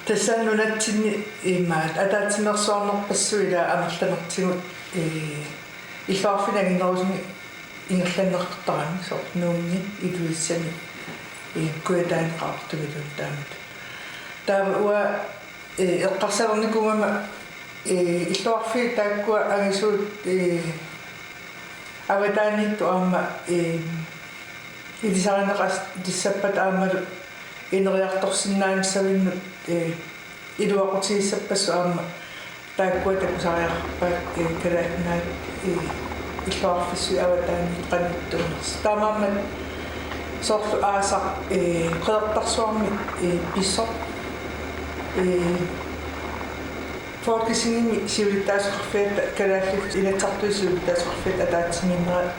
тассааннунатсинни имаат атаатсимерсуарнерпассуила амерланертигут иллаарфинагинерусни ингерланнертарами сорт нуунни илуиссани куятаанеқартугилун таамат таава уа эққарсалерникугама иллуарфи тааккуа агисуут аватаанитту аама илисаринеқас тиссаппат аамалу инериарторсиннаанissавиннут илуақутигиссаппассу аама тааккуа такусариарпаат калаатнаат иллуарфиссуи аватаанит қануттуунерс таамаамат соорлу аасақ қеэртарсуарми писсоқ фокусинги сиулиттаасоқарфиат калааллиф илатсартуи сиулиттаасоқарфиат атаатсиминнера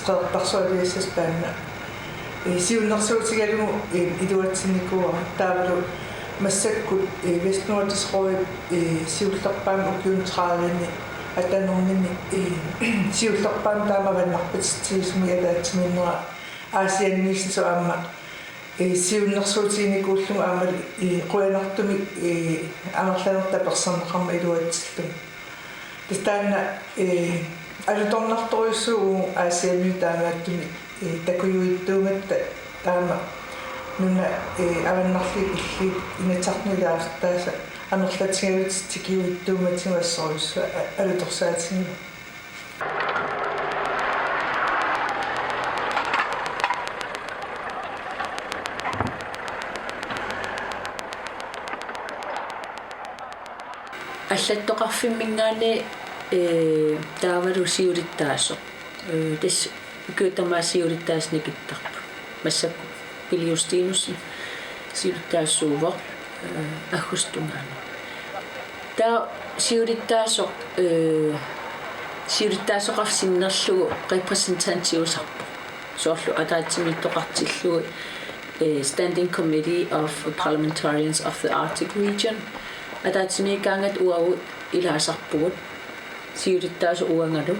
қеэртарсуалиассас таанна сиуннерсуутигалугу илуатсинникуа таавалу массаккут вестнуатисрой сиуллерпаама укиунтраалини атанорнини сиуллерпаама таамаваннарпатситсигисми алаатсиминнера аасианниссу аама сиуннерсуутигникууллугу аамали қуянартуми амерланерта персонеқарма илуатсиллу тастаана алуторнарторуйссуу аасианни таамааттуми такуюиттууматта таама нуна аваннарли илли инатсарнилаастааса амерлатигалут тикиуиттууматигуассоруссу алуторсаатигила аллаттоқарфиммингаани таавалу сиулиттаасо тас кютамаасиулиттаасникиттарпу массакку пилиустинусси сиулиттаассуува аггустунгаани таа сиулиттаасо сиулиттаасоқарсиннерлугу репресентантиусарпу соорлу атаатсимиттоқартиллугу Standing Committee of Parliamentarians of the Arctic Region атаатсимикаангат уау илаасарпугут сиулиттаасо уангалу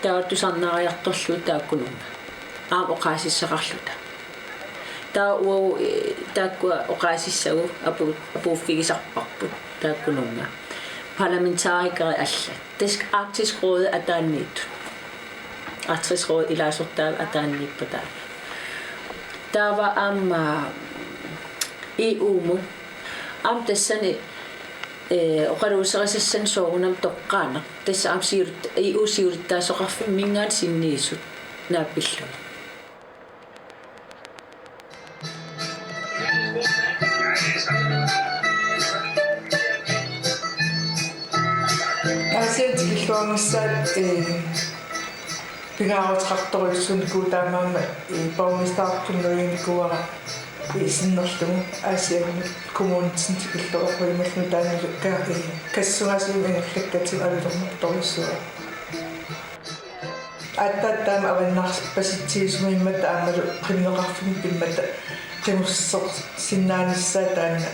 таартусарнаариарторлу тааккунунга оқаасиссақарлута таа уау тааккуа оқаасиссагу апууффигисарпарпут тааккунунга парламентарикери алла таск Arktisk Råd атаанниит Arktisk Råd илаасортаа атааннииппата таава амма EU-му ам тассани оқалуусерисассан соорунам тоққаана тасса ам сиурт EU сиуриттаасоқарфиммингаат синниисут нааппиллу асиатикиллуангиссаат пингаарутрарторуйссуникуу таамаама баумистаартуннуиникуара синнерлугу асиагни коммунитсин тикиллуоқуималну таанилукка кассугасиимингерлаккатиг алулернэрторуссуа аттаттаама аваннарпаситсигисумиммата аамалу қиннеқарфими пиммата қимуссеқ синнааниссаа таана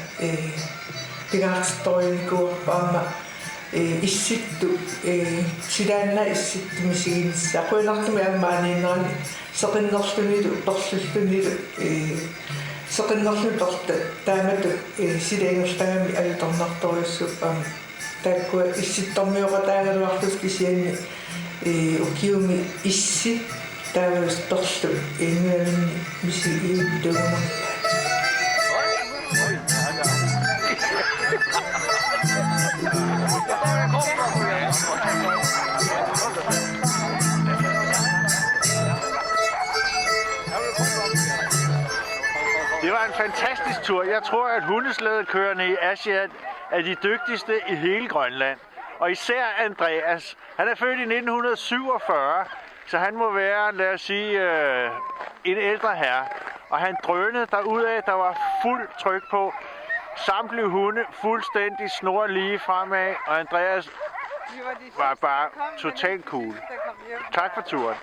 пингаарторуйникуарпаама исситту силаанна исситту мисигинисса қуинартуми аммааниинерани сеқиннерлунилу торлуллунилу сеқиннерлуторта таамату силаангерлтагами алуторнарторуссуппаама тааккуа исситтормиоқатаагалуарлус кисианни укиуми исси таавалус торлу нуаминни мисигиуттугуна Det var en fantastisk tur. Jeg tror, at hundeslædekørerne i Asia er de dygtigste i hele Grønland. Og især Andreas. Han er født i 1947, så han må være, lad os sige, en ældre herre. Og han drønede derudad, der var fuld tryk på. Samtlige hunde fuldstændig snor lige fremad, og Andreas var bare totalt cool. Tak for turen.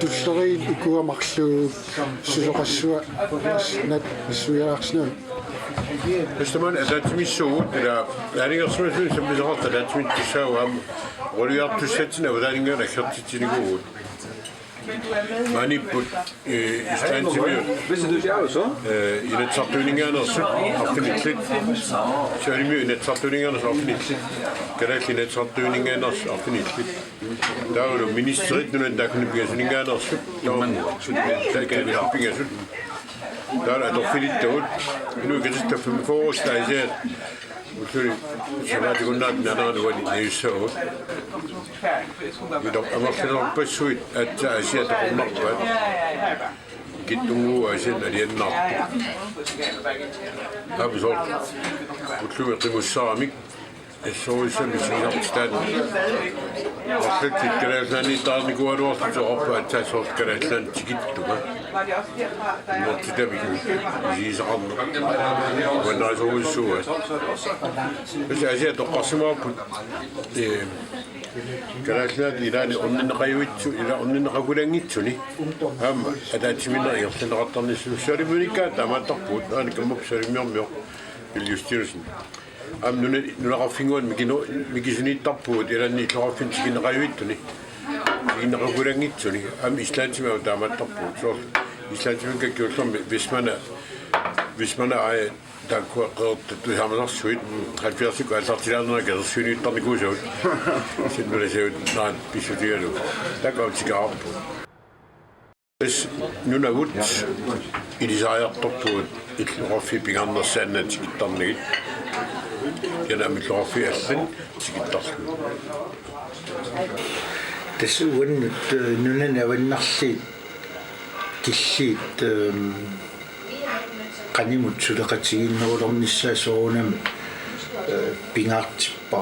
Tusseri ikuamaqlugu siloqassua nat isuiararsinun Estamos adaptimiento da a liga suma se me dá adaptimiento só olhar tu sete na verdade ninguém é certo de ninguém mani put istantimio Vidste du själv så? i det saturningarna så avsnittligt så är det ju det saturningarna så avsnittligt kanske det saturningarna så avsnittligt där är ministeriet nu där kunde bli saturningarna så så det kan vi ha pengar så där är det fint då nu kan det för för oss där så vad det går när det var det så idag är man på så att jag ser det kommer på Gittungu är sen det är natt. Har vi så och tror det måste sami så som vi ser stad. Och det tycker jag att ni tar ni går då så upp att ta så ska det sen gittu. Något det vi är så men det är så jag ser det passar på كراسنا إلى أن نقيوت إلى أن نقولنيتوني هم أداتمنا يصل غطاني سوري مونيكا تما تقول أنا كم بسوري ميوم اليوستيرسن هم نلقافينون ميجيزني تقول إلى أن نلقافين تجي نقيوتوني تجي نقولنيتوني هم إسلامي أو تما تقول شو إسلامي كيقولون بسمنا عاي D'accord, tu as maintenant suite, très bien, c'est quoi, sortir dans la gare, c'est une temps de gauche. C'est une blessure dans le pissotier. D'accord, petit gars. Nous n'avons pas, il est à top pour, il a fait bien dans la scène, c'est qui t'en est. Il a mis le fait à scène, c'est qui t'en est. Det så nu när det var nassit kissit kanimut sudaqatiginnerulornissaasuunam pingaartippa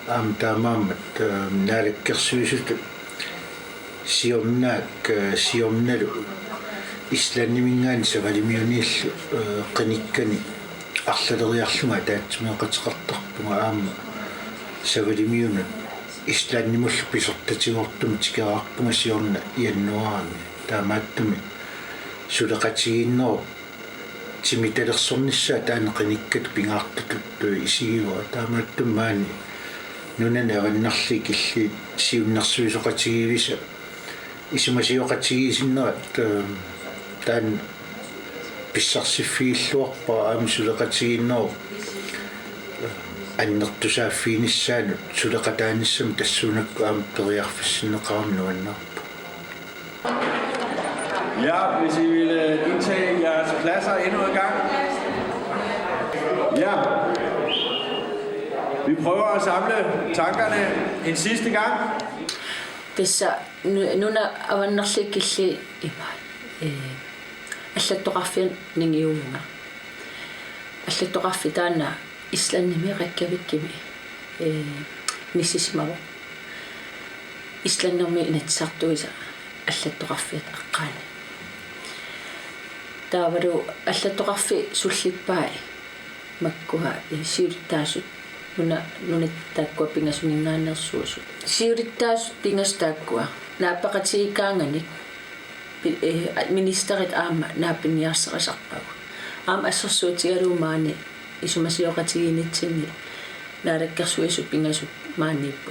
aamtaamaamat naalakkersuisut siornalu islanniminngaani savalimiuniillu qanikkani arlaleriarlunga taatmeeqatiqartarpunga aama savalimiunat islannimullu pisortatigortum tikeraarpunga siorna iannuaami taamaattumi sudaqatiginneru timitalersornissaa taanaqanikkat pingaartatut isigiva taamaattummaani nunana avannarli killi siunnersuisoqatigivisa isumasiоqatigisinnerat taan pissarsifiilluarpa aami suleqatiginneru annertusaafiinissaanut suleqataanissam tassuunakku aami periarfissinneqaram nuannarpa. Ja, hvis I vil indtage jeres pladser endnu en gang. Ja. Vi prøver at samle tankerne en sidste gang. Tässä nuna avannarlikilli ima аллаттоқарфиан нингиувнга аллаттоқарфи таана исланними раккавиккими нисисмава исланнерми инатсартуиса аллаттоқарфиат аққаани таавалу аллаттоқарфи суллиппаа маккуа сиуриттаасут нунаттааккуа пингасунингаанерсуусу сиуриттаасут пингастааккуа нааппақатигиккаанганик ministerit aama naapinniarsaqasarpagu aama assersuutigaluumaani isumasiоqatigiinitsinni naalakkersuisu pingasut maanniippu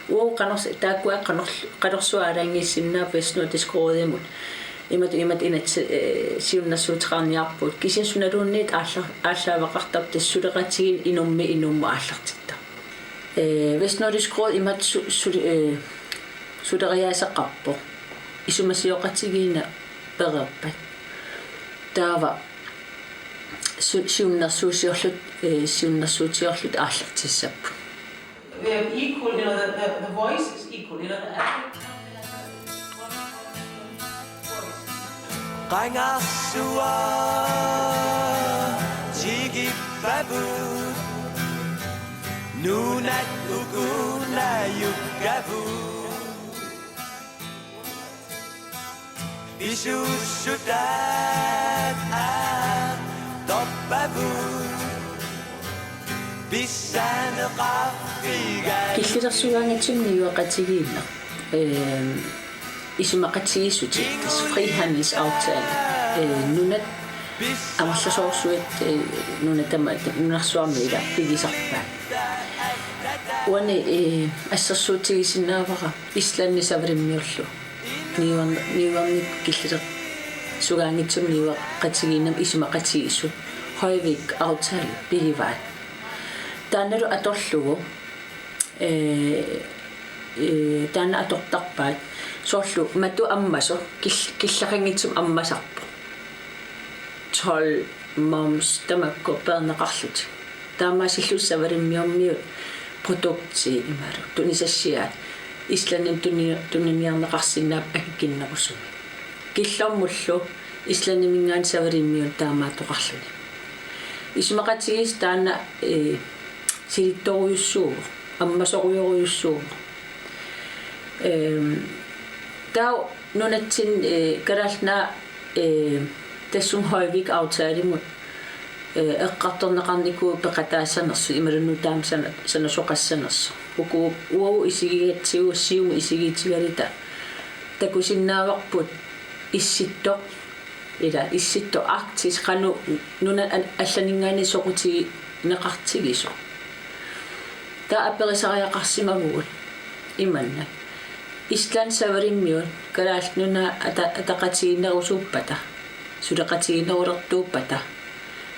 uoqanors taakkua qanorsuaalaangiissinnaap vesnuutisqoodimut imat inat siunnersuutiqarniarput kisiassunaluunniit aallavaqartap tassuleqatigin inumma aallartitta vesnuutisqood imat suleriaasaqarpo isumasiоqatigiina pererpat taava siunnersuutiorlut aallartissappu. We have equal, the voice is equal, Qangarsua jigippabu nunat ukuna yukkavu Bisusutat toppavu bissaneqarriga Killersuangatsunniuaqatigiinna isumaqatigissutik frihandelsaftale nunat амерласоорсуит нуна тама нунарсуармила пигисарпаа уани ассерсуутигисиннаавара исланни савриммиорлу ниуарник киллер сугаангитсум ниуа qatигиннам исумақатигису хойвик аутал пигиваат таанеру аторлугу таана атортарпаат соорлу мату аммасо киллақангитсум аммасарпо 12 moms тамакко пернеқарлути таамаасиллуссавариммиормиут продукти имару тунисассиаат исланнин туниниарнеқарсинаап аккиннерусуми киллормуллу исланнимингаан савариммиун таамаатоқарлуни исумақатигис таана силитторуйуссуу аммасоруйоруйуссуу тау нунатсин карална тассум хойвик аутаалимут эққарторнеқарникуу пеқатаассанерсу ималунну таам санасоқассанерсу уку уау исигигатсиуссиуми исигиитигалита такусиннааварпут исситто арктис кану нуна алланингаани соқути неқартигисо та аперисариақарсимагуул иманна ислан савариммиут калаал нуна атақатигиннерусуппата сулеқатигиннерулертууппата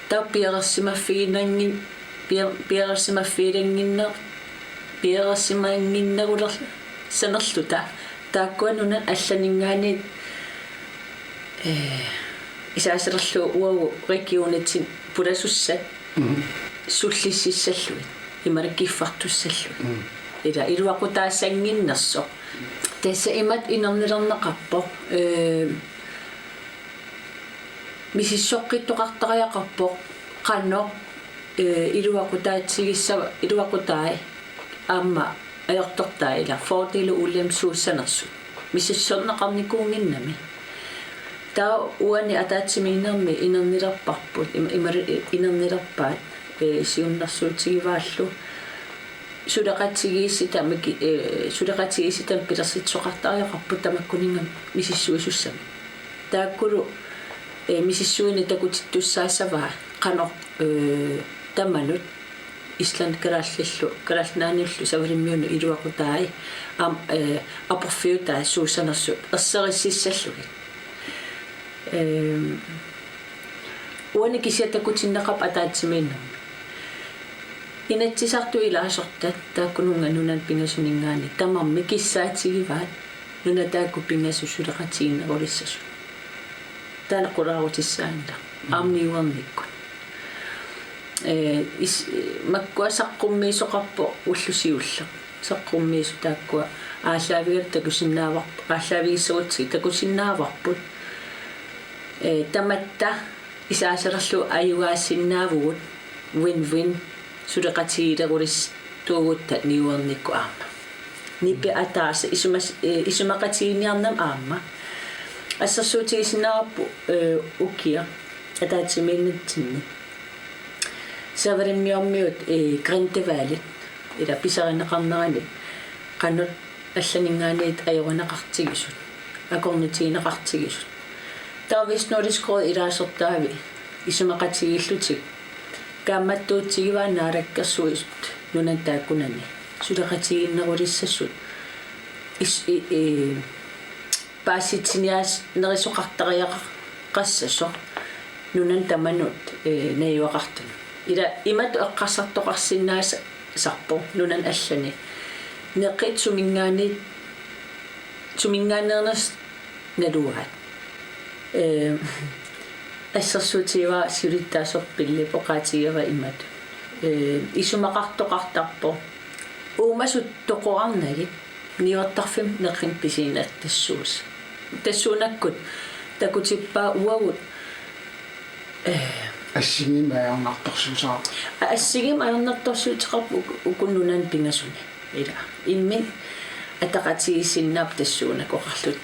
та пиерерсимаффиилангиннер санерлута тааккуа нуна алланингаани исаасерлу уау регионитсин пуласуссат суллиссиссаллуит имараккиффартуссаллуит ила илуақутаассангиннерсо тасса имат инернилернеқарпо мисиссоққиттоқартариақарпо қанно илуақутаатсигиссава илуақутаи аама аёртортаа ила фордилу уллем сууссанерсу мисиссорнеқарникуунгиннами таа уани атаатсимиинерми инернилерпарпут инернилерпаат сиуннэрсуутигивааллу сулеқатигииситам пилерситсоқартариақарпут тамаккунингам мисиссуисуссами тааккулу мисиссуини такутиттуссаассаваа қано таманут исланд каралнааниллу савариммиуну илуақутаи апорфиутаа суусанерсу ерсериссиссаллуги уани кисиатакутиннеқап атаатсимииннерми инатсисарту илаасортат тааккунунга нунан пингасунингаани тамарми киссаатигиваат нуна таакку пингасу сулеқатигиннерулиссасу таанеқулаарутиссаанда аамниуарниккут маккуа саққуммиисоқарпо уллусиулла саққуммиису тааккуа ааллаавигат такусиннааварпу ааллаавигиссагутси такусиннааварпут таматта исаасерерлу аюгаассиннаавугут win-win сулеқатигилерулис туугутта ниуарникку аама ниппе атааса исумақатигиниарнам аама ассерсуутигисинаарпу уккиа атаатсимииннатсинни савариммиормиут гринтевалит ила писаринеқарнерани қаннут алланингаанит аёранеқартигисут акорнутигинеқартигисут таависнорискоо илаасертаави исумақатигиллутик каамматтуутсигиваанаалаккерсуисут нунан тааккунани сулеқатигиннерулиссассут пааситсиниаас нерисоқартариақассасо нунан таманут наиуақартуну ила имату эққарсартоқарсиннаас сарпо нунан аллани неқит сумингаанернас налуаат ассерсуутива сулиттаасорпилли поқаатигава имату исумақартоқартарпо уумасут тоқоарнаги ниортарфим неқин писинат тассуунаккут такутиппаа уагут ассигимаярнарторсуутеқарпу укуннунан пингасуни ила иммин атақатигисиннаап тассуунакоқарлут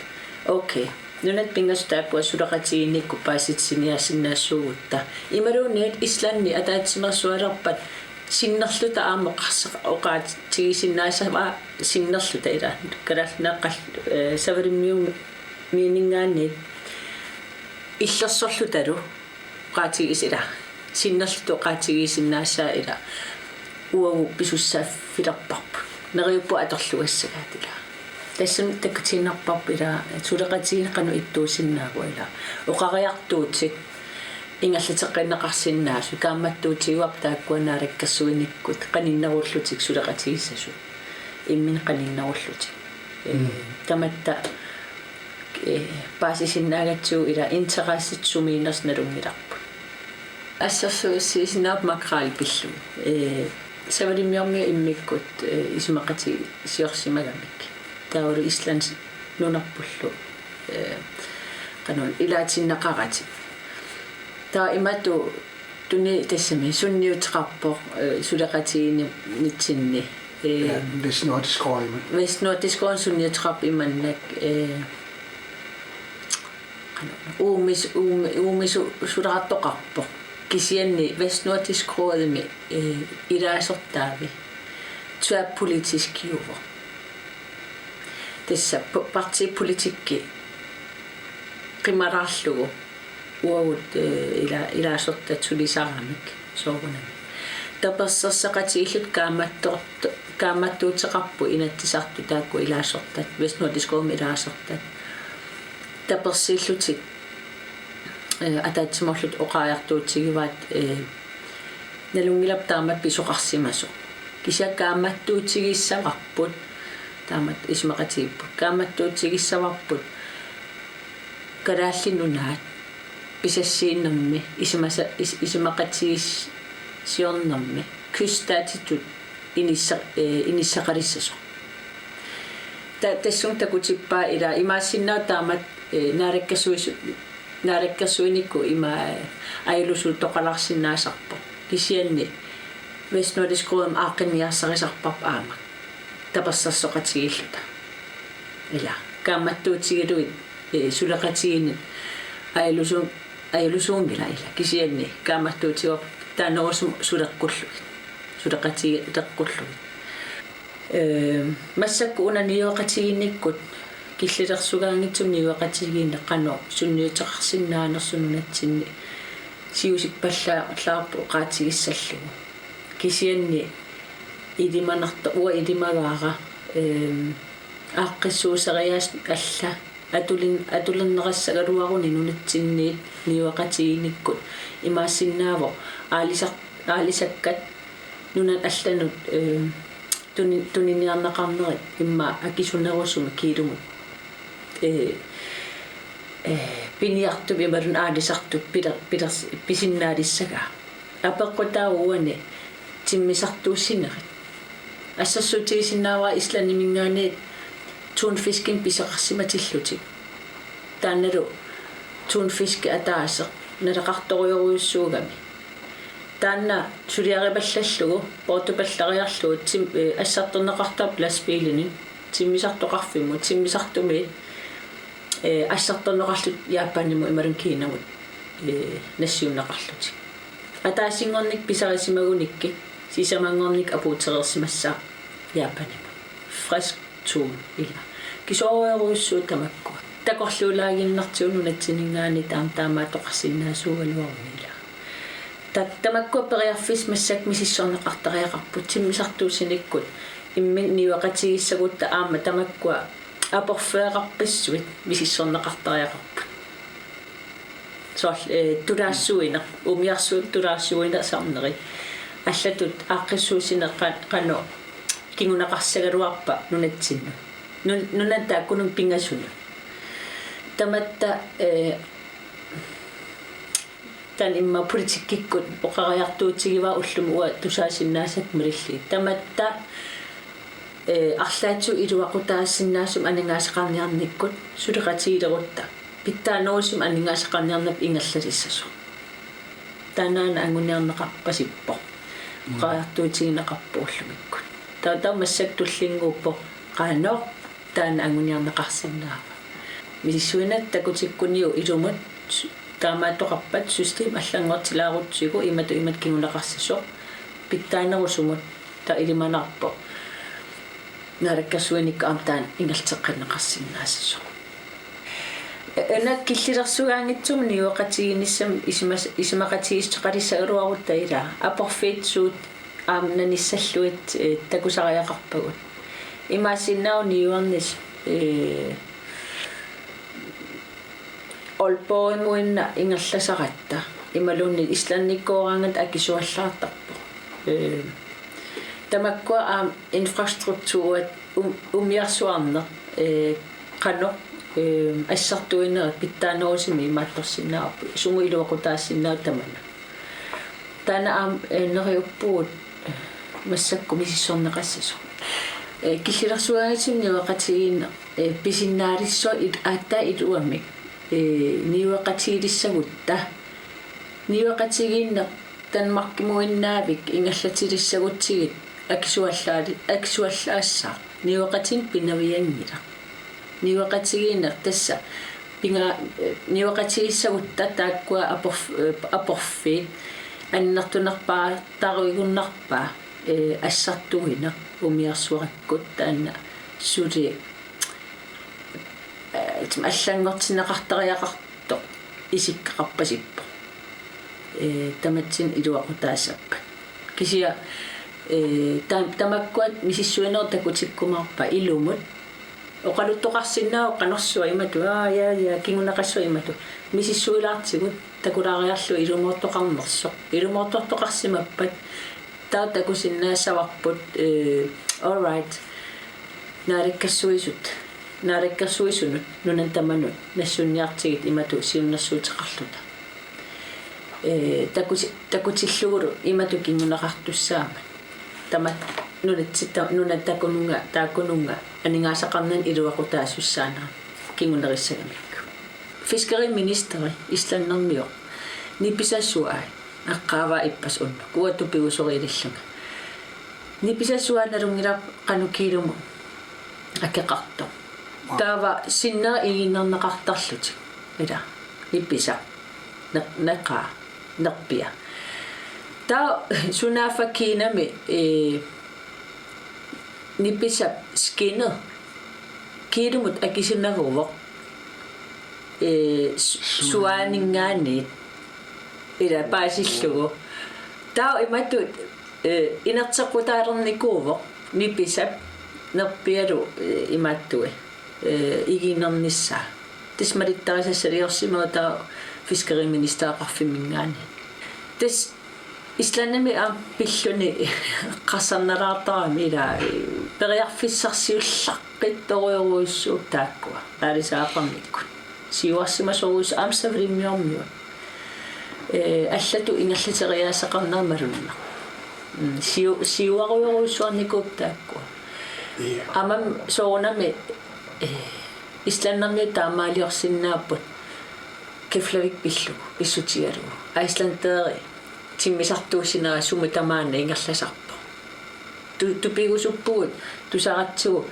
окей нунат пингастааппуа сулеқатигинникку пааситсиниассиннаассуугутта ималуунеет исланни атаатсимерсуалерпат синнерлута аамоқарсеқ оqaатигисиннаасава синнерлута ила калалнааққал савариммиум миинингаанни иллерсорлуталу qaatigisila sinnarlutu qaatigisinnaassaa ila uagu pisussaaffilarparpu neriuppu atorlugassagaatila tassun takkutiinarparpu ila suleqatiineqanu ittuusinnaagu ila oqariartuutik ingalluteqqinneqarsinnaasu kaammattuutiguap taakkuanaarakkersuinikkut qaninnerullutik suleqatigissasu immin qaninnerullutik tamatta paasisinnaagatsuu ila interassitsumiinersnalungilarpu ассерсуиссииснаап макраалпиллу савалимиорми иммиккут исмақати сиорсимагамик таулу исланд нунарпуллу канун илаатиннақарати таа имату туни тассами сунниутеқарпо сулеқатиини нитсинни вестнортискоин сунниутеқарп иманнак уумис сулеқартоқарпо kisianni vestnordiskrådemi ilaasortaavi tværpolitiskiuvo tässä partipolitikki qimararlugu uagut ilaasortatsulisaramik soorunami taperserseqatiillut kaammattuuteqarpu inattisartu taakku ilaasortat vestnordiskoomi ilaasortat tapersiillutik атаатсиморлут оқаяртуутсигиваат налунгилап таамат писоқарсимасо кисакаамматтуутсигиссаварпут таамат исмақатииппут каамматтуутсигиссаварпут карааллинунаат писассииннэрми исмақатигис сиорнэрми кюстаатитут иниссақалиссасо тассун такутиппаа ила имаассиннаа таамат naarakkersuinikku ima ailusut toqalarsinnaasarpo kisianni vestnordiskrådum aaqinniarsarisarparp aama tapersarsoqatigilluta ila kaammattuutigiluit suleqatiginit ailusuungila ila kisianni kaammattuutigiorp taanerusum suleqatigeqqulluit massakku unaniyoqatiginnikkut киллилерсугаангитсум ниуэқатигииннеққано сунниутеқарсиннаанерсунунатсинни сиусиппаллаарлаарпу qaatigissallugu кисианни идиманарта уа идимагаара ааққиссуусериаас алла атулиннерассагалуаруни нунатсинниит ниуэқатигиниккут имаассиннааво аалисаккат нунан алланут туниниарнеқарнерит имма акисунерусума киилумут пиниарту бимарун аалисарту писиннаалиссага апеққутаауани тиммисартууссинерит ассассутигисиннаава исланимингаани тунфискин писеқарсиматиллутик таанналу тунфиски атаасе налеқарториоруйуссуугами таанна сулиарибаллаллугу портупаллариарлугу тим ассарторнеқартап ласпилини тиммисартоқарфиму тиммисартуми ассарторнеқарлут яаппааниму ималун кинамут нассиуннеқарлутик атаасингорник писарисимагуникки сисамангорник апуутерерсимассаа яаппааниму фреск тум ила кисооруйуссуут тамакку такорлуулаагиннартиуну натсинингаани таамаатоқарсиннаасуугалуармила таттамакку периарфис массак мисиссорнеқартариақарпут тиммисартуусиниккут иммин ниуэқатигиссагутта аама тамаккуа апорфеэқарписсуит мисиссорнеқартариақарпут соо тураассуина умиарсуут тураассуина сарнери аллатут ааққиссуусинеққано кингунеқарсагалуарпа нунатсинну нунатааккунун пингасуна таматта тан имма политиккиккут оқариартуутигива уллумуа тусаасиннаасат милилли таматта арлаатсу илуақутаассиннаасум анингаасеқарниарниккут сулеқатигилерутта питтааноосум анингаасеқарниарнап ингаллалиссасу танаана ангуниарнеқарпасиппо оқариартуутигинеқарпууллумиккут таа массак туллингууппо qaano таана ангуниарнеқарсиннаава мисисуинат такутиккуниу илумут таамаатоқарпат систем аллангортилаарутсигу имату имат кингунеқарсисо питтаанерусумут та илиманарпо нараккасуиник аамтаан ингалтеққиннеқарсиннаасисо ana killirsugaangitsum niuaqatiginissam ismaqatigistoqalisauruarutta ila aporfiitsuut aamnanissalluit takusariaqarpagut imaasinnaau niuarnis olpoimuinna ingerlasaratta imalunni islannikkorangat akisuallaartarpo tamakkua infrastruktuurat umiarsuarner qano assartuinnerat pittaanerusimi imaattorsinnaarpu sumu iluaqutaassinnaa tamana tana neriuppuut massakku misissorneqassasu killirsuagatim niuaqatigiinna pisinnaalisso aatta iluamik niuaqatiilissagutta niuaqatigiinna tanmarkimuinnaavik ingallatilissagutsigit akisuallaassаа niuaqatin pinaviangila niuaqatigiinna tassa pinga niuaqatigissagutta taakkua aporfiit annertunarpaa taruigunnarpaa assartuina umiarsuarakkut taanna suli аллангортинеқартариақарто исиккақарпасиппо таматсин илуақутаассаппа кисия тамаккуат мисиссуинер такутиккумаарпа илумут оқалуттоқарсиннаау қанерсуа имату я кингунақассуа имату мисиссуилаартигут такулаариарлу илумуортоқарнерсо илумуортортоқарсимаппат таа такусиннаассаварпут all right нариккассуисут нариккассуисунут нунан таманут нассунниартигит имату сиуннэрсуутеқарлута такутиллугулу имату кингунақартуссаама тамат нунат таакунунга анингаасақарнан илуақутаассуссаанаа кингунериссагамикку фискериминистери исланнэрмио ниписассуаа аққаава иппас унну куату пиусорилиллунга ниписассуааналунгилар қанукиилуму акеқарто таава синнаа игиннернеқартарлутик ила ипписа неқаа нерпиа таа сунаафаккиинами нипписа скине киилумут акисиннагуувоқ суаанингаани ила паасиллугу таа иматут инертеқутаалерникуувоқ нипписап нерпиалу имааттуи игиннернisса тисмалиттарисассалиорсимаа таа фискериминистаақарфиммингаани тис исланнами пиллуни qassarnalaartarami ila periarfissarsiullaqqittoruйоруйссуук тааккуа таалисаақарниккут сиуарсимасоруус аамсавлиммиормиу аллату ингерлатериаасақарнермалунна сиуаруйоруйссуарникууп тааккуа амам соонами исланнерми таамаалиорсиннааппут кефлавик пиллу писсутигалу айсландтери тиммисартуусинаа сумутамаана ингерласарпо тупигусуппугут тусаратсугу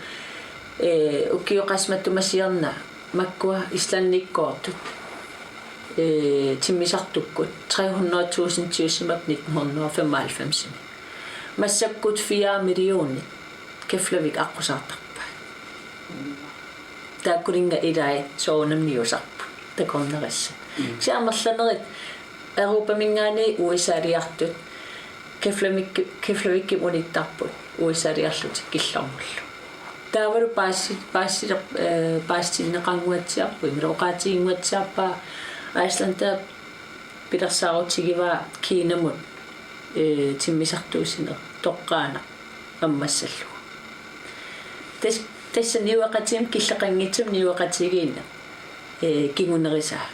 уккиоқасматтумасиерна маккуа исланниккоортут тиммисартуккут 300,000 тиусимап 1995 массаккут 4 миллиони кефлавик аққусаартарпа тааккулинга илай соонамниусарпу такорнерисса сиамерланерит Europa-мингаани уисаалиартут кефлавикки униттарпут уисаалиарлутик киллармуллу таавалу паассиннеқангуатсиарпу имлоқаатигингуатсиарпаа айсланда пилерсаарутигива кинамут тиммисартуусинер тоққаана аммассаллу тасса ниуақатим киллеқангитсум ниуақатигиинна кингунерисаа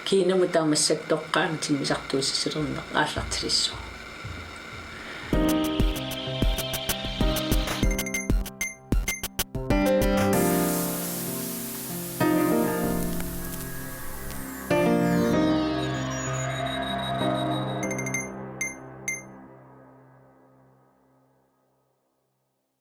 кинаму таамассак тоққаана тиммисартуусисилернеқ ааллартилиссуу